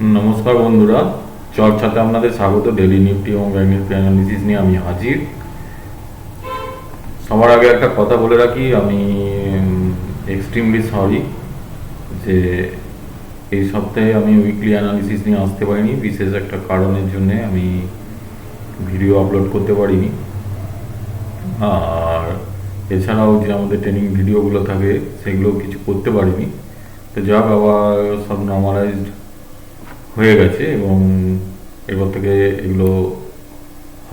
নমস্কার বন্ধুরা, চর্চাতে আপনাদের স্বাগত। ডেলি নিফটি এবং ব্যাংক নিফটি অ্যানালিসিস নিয়ে আমি হাজির। সবার আগে একটা কথা বলে রাখি, আমি এক্সট্রিমলি সরি যে এই সপ্তাহে আমি উইকলি অ্যানালিসিস নিয়ে আসতে পারিনি। বিশেষ একটা কারণের জন্যে আমি ভিডিও আপলোড করতে পারিনি। আর এছাড়াও যে আমাদের ট্রেনিং ভিডিওগুলো থাকে সেগুলো কিছু করতে পারিনি। তো যাক, আবার সব নর্মালাইজড হয়ে গেছে এবং এরপর থেকে এগুলো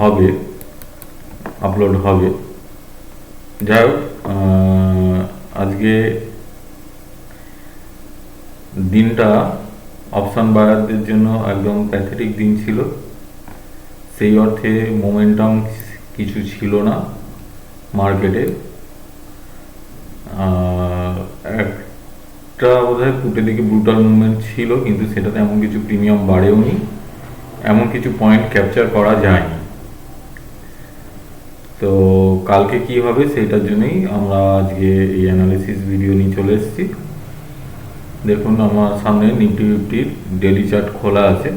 হবে, আপলোড হবে। যাই হোক, আজকে দিনটা অপশান বায়ারদের জন্য একদম প্যাথেটিক দিন ছিল। সেই অর্থে মোমেন্টাম কিছু ছিল না মার্কেটে। একটা বোধহয় পুটের দিকে ব্রুটাল মুভমেন্ট ছিল, কিন্তু সেটাতে এমন কিছু প্রিমিয়াম বাড়েও নি, এমন কিছু পয়েন্ট ক্যাপচার করা যায়নি। তো কালকে কি হবে সেটার জন্যই আমরা আজকে এই অ্যানালিসিস ভিডিও নিয়ে চলে এসেছি। দেখুন, আমার সামনে নিফটি ফিফটির ডেলি চার্ট খোলা আছে।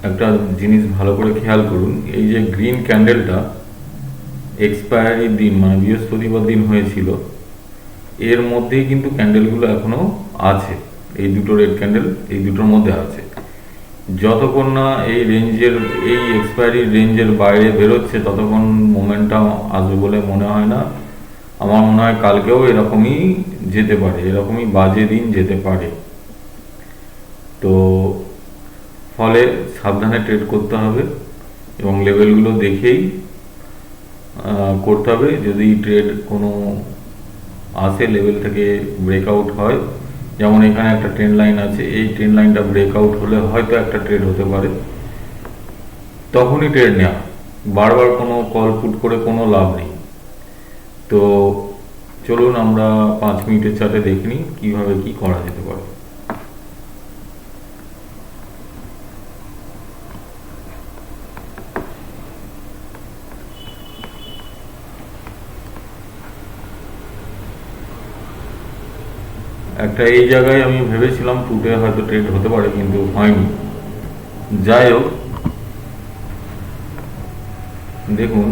একটা জিনিস ভালো করে খেয়াল করুন, এই যে গ্রিন ক্যান্ডেলটা এক্সপায়ারির দিন মানে বৃহস্পতিবার দিন হয়েছিল, এর মধ্যেই কিন্তু ক্যান্ডেলগুলো এখনো আছে। এই দুটো রেড ক্যান্ডেল এই দুটোর মধ্যে আছে। যতক্ষণ না এই রেঞ্জের, এই এক্সপায়ারি রেঞ্জের বাইরে বেরোচ্ছে ততক্ষণ মোমেন্টাম আসবে বলে মনে হয় না। আমার মনে হয় কালকেও এরকমই যেতে পারে, এরকমই বাজে দিন যেতে পারে। তো ফলে সাবধানে ট্রেড করতে হবে এবং লেভেলগুলো দেখেই করতে হবে। যদি ট্রেড কোনো আসে লেভেল থেকে ব্রেকআউট হয়, যেমন এখানে একটা ট্রেন্ড লাইন আছে, এই ট্রেন্ড লাইনটা ব্রেকআউট হলে হয়তো একটা ট্রেড হতে পারে, তখনই ট্রেড নেওয়া। বারবার কোনো কল পুট করে কোনো লাভ নেই। তো চলুন আমরা 5 মিনিটের চার্টে দেখে নিই কীভাবে কী করা যেতে পারে। একটা এই জায়গায় আমি ভেবেছিলাম পুটে হয়তো ট্রেড হতে পারে, কিন্তু হয়নি। যাই হোক, দেখুন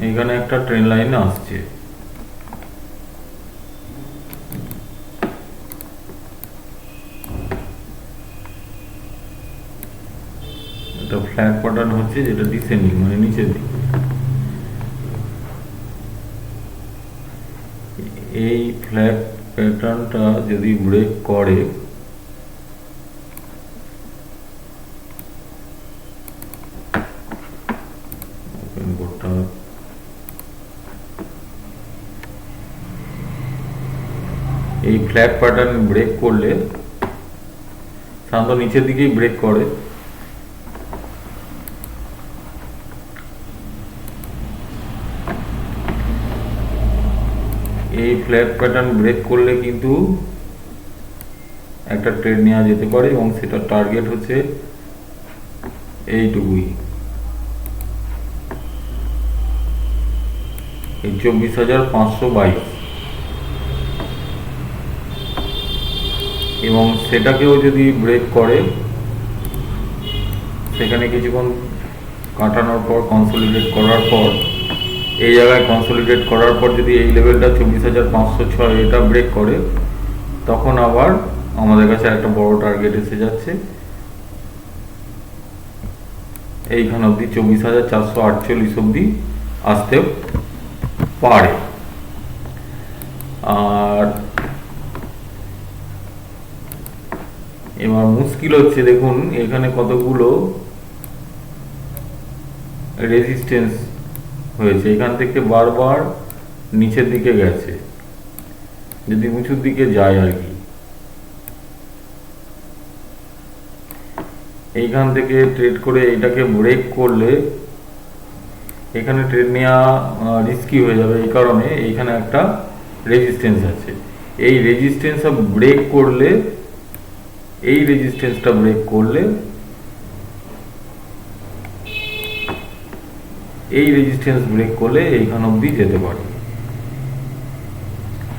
এখানে একটা ট্রেন লাইন আসছে, একটা ফ্ল্যাগ প্যাটার্ন হচ্ছে যেটা ডিসেন্ডিং মানে নিচের দিকে। এই ফ্ল্যাগ প্যাটার্নটা যদি ব্রেক করে, এই ফ্ল্যাগ প্যাটার্ন ব্রেক করলে, সাধারণত নিচের দিকেই ব্রেক করে, এই ফ্ল্যাগ প্যাটার্ন ব্রেক করলে কিন্তু একটা ট্রেড নেওয়া যেতে পারে এবং সেটা টার্গেট হচ্ছে এইটুকুই, এই 24,522, এবং সেটাকেও যদি ব্রেক করে, সেখানে কিছুক্ষণ কাটানোর পর কনসলিডেট করার পর, এই জায়গায় কনসলিডেট করার পর যদি এই লেভেলটা 24,506 এটা ব্রেক করে, তখন আবার আমাদের কাছে একটা বড় টার্গেট এসে যাচ্ছে এইখানে অবধি, 24,448 অবধি আসতে পারে। আর এবার মুশকিল হচ্ছে, দেখুন এখানে কতগুলো রেজিস্ট্যান্স হয়েছে, এখান থেকে বারবার নিচের দিকে গেছে, যদি উঁচুর দিকে যায় আর কি। এইখান থেকে ট্রেড করে এটাকে ব্রেক করলে এখানে ট্রেড নেওয়া রিস্কি হয়ে যাবে। এই কারণে এইখানে একটা রেজিস্ট্যান্স আছে, এই রেজিস্ট্যান্স ব্রেক করলে এই রেজিস্ট্যান্সটা ব্রেক করলে এইখান অবধি যেতে পারে।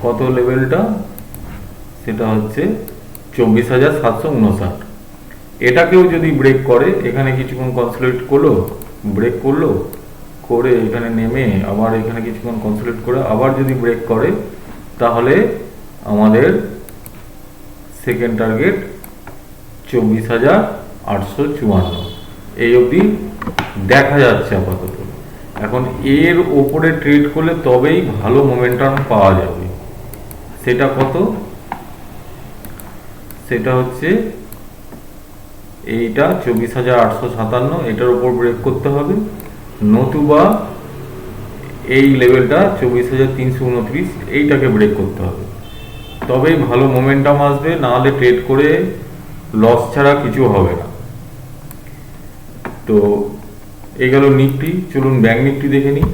কত লেভেলটা? সেটা হচ্ছে 24,759। এটাকেও যদি ব্রেক করে, এখানে কিছুক্ষণ কনসোলিডেট করলো, ব্রেক করলো, করে এখানে নেমে আবার এখানে কিছুক্ষণ কনসোলিডেট করে আবার যদি ব্রেক করে, তাহলে আমাদের সেকেন্ড টার্গেট 24,854 এই অবধি দেখা যাচ্ছে আপাতত। এখন এর ওপরে ট্রেড করলে তবেই ভালো মোমেন্টাম পাওয়া যাবে। সেটা কত? সেটা হচ্ছে এইটা 24,857, এটার উপর ব্রেক করতে হবে, নতুবা এই লেভেলটা 24,329 এইটাকে ব্রেক করতে হবে, তবেই ভালো মোমেন্টাম আসবে। নাহলে ট্রেড করে লস ছাড়া কিছু হবে না। তো এই গেল নিফটি। চলুন ব্যাংক নিফটি দেখে নিই।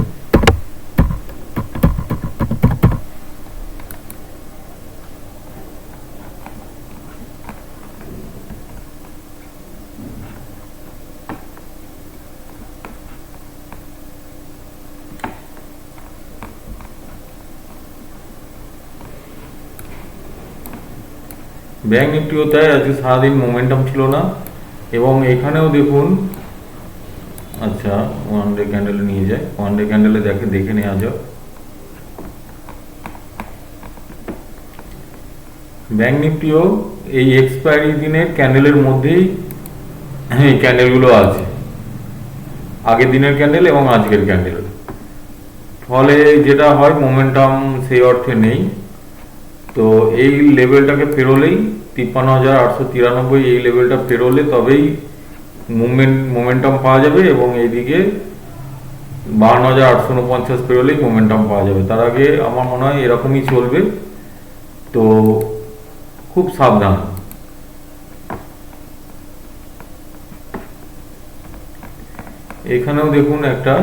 ব্যাংক নিফটিও তাই, আজকে সারাদিন মোমেন্টাম ছিল না। এবং এখানেও দেখুন, আচ্ছা ওয়ান ডে ক্যান্ডেলে নিয়ে যায়, ওয়ান ডে ক্যান্ডেলে দেখে নেওয়া যাক। ব্যাংক নিফটিও এই এক্সপায়ারি দিনের ক্যান্ডেলের মধ্যেই এই ক্যান্ডেলগুলো আছে, আগের দিনের ক্যান্ডেল এবং আজকের ক্যান্ডেল। ফলে যেটা হয়, মোমেন্টাম সেই অর্থে নেই। তো এই লেভেলটাকে পেরোলেই 53,893 এই লেভেলটা পেরোলে তবেই মোমেন্টাম পাওয়া যাবে, এবং এইদিকে 52,849 পেরোলেই মোমেন্টাম পাওয়া যাবে। তার আগে আমার মনে হয় এরকমই চলবে। তো খুব সাবধান। এখানেও দেখুন একটা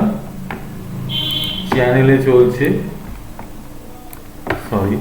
চ্যানেলে চলছে, সরি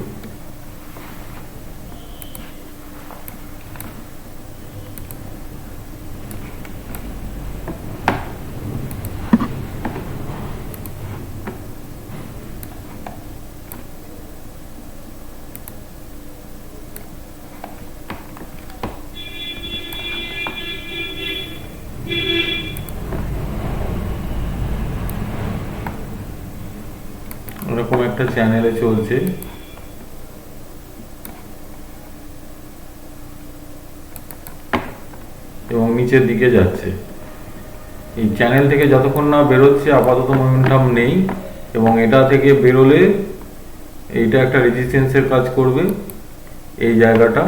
ওরকম একটা চ্যানেলে চলছে। এবং নিচের দিকে যাচ্ছে। এই চ্যানেল থেকে যতক্ষণ না বেরোচ্ছে আপাতত মোমেন্টাম নেই, এবং এটা থেকে বেরোলে এইটা একটা রেজিস্ট্যান্সের কাজ করবে, এই জায়গাটা।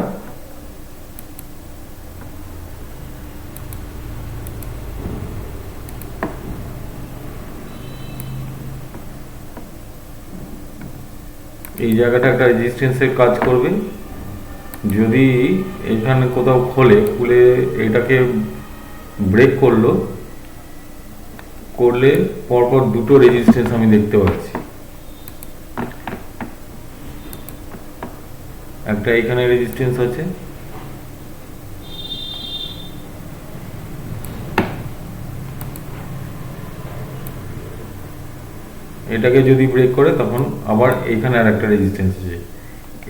এই জায়গাটা একটা রেজিস্ট্যান্সের কাজ করবে। যদি এখানে কোথাও খুলে এটাকে ব্রেক করলে পরপর দুটো রেজিস্ট্যান্স আমি দেখতে পাচ্ছি। একটা এখানে রেজিস্ট্যান্স আছে, এটাকে যদি ব্রেক করে তখন আবার এখানে আর একটা রেজিস্ট্যান্স আছে।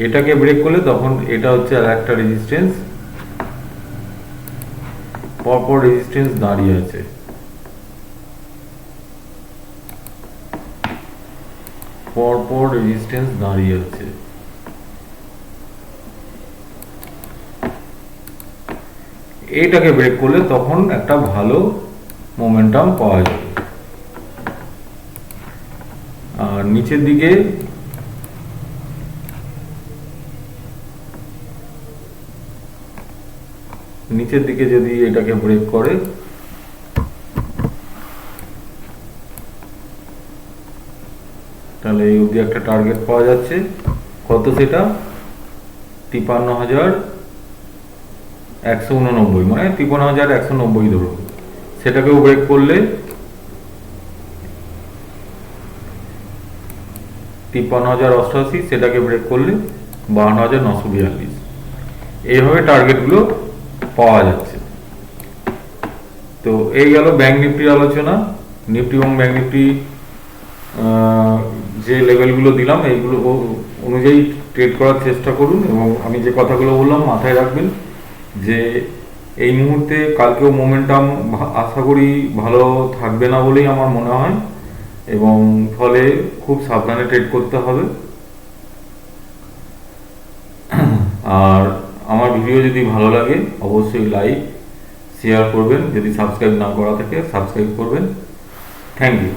এটাকে ব্রেক করলে তখন এটা হচ্ছে আর একটা রেজিস্ট্যান্স, পরপর রেজিস্ট্যান্স দাঁড়িয়ে আছে। পরপর রেজিস্ট্যান্স দাঁড়িয়ে আছে। এইটাকে ব্রেক করলে তখন একটা ভালো মোমেন্টাম পাওয়া যাবে। আর নিচের দিকে যদি এটাকে ব্রেক করে, তাহলে এই অবধি একটা টার্গেট পাওয়া যাচ্ছে। কত সেটা? 53,189, মানে 53,190 ধরুন। সেটাকেও ব্রেক করলে 53,088, সেটাকে ব্রেক করলে 52,942। এইভাবে টার্গেটগুলো পাওয়া যাচ্ছে। তো এই গেল ব্যাংক নিফটির আলোচনা। নিফটি এবং ব্যাংক নিফটি যে লেভেলগুলো দিলাম এইগুলো অনুযায়ী ট্রেড করার চেষ্টা করুন, এবং আমি যে কথাগুলো বললাম মাথায় রাখবেন যে এই মুহূর্তে কালকেও মোমেন্টাম আশা করি ভালো থাকবে না বলেই আমার মনে হয়, এবং ফলে খুব সাবধানে ট্রেড করতে হবে। আর আমার ভিডিও যদি ভালো লাগে অবশ্যই লাইক শেয়ার করবেন, যদি সাবস্ক্রাইব না করা থাকে সাবস্ক্রাইব করবেন। Thank you.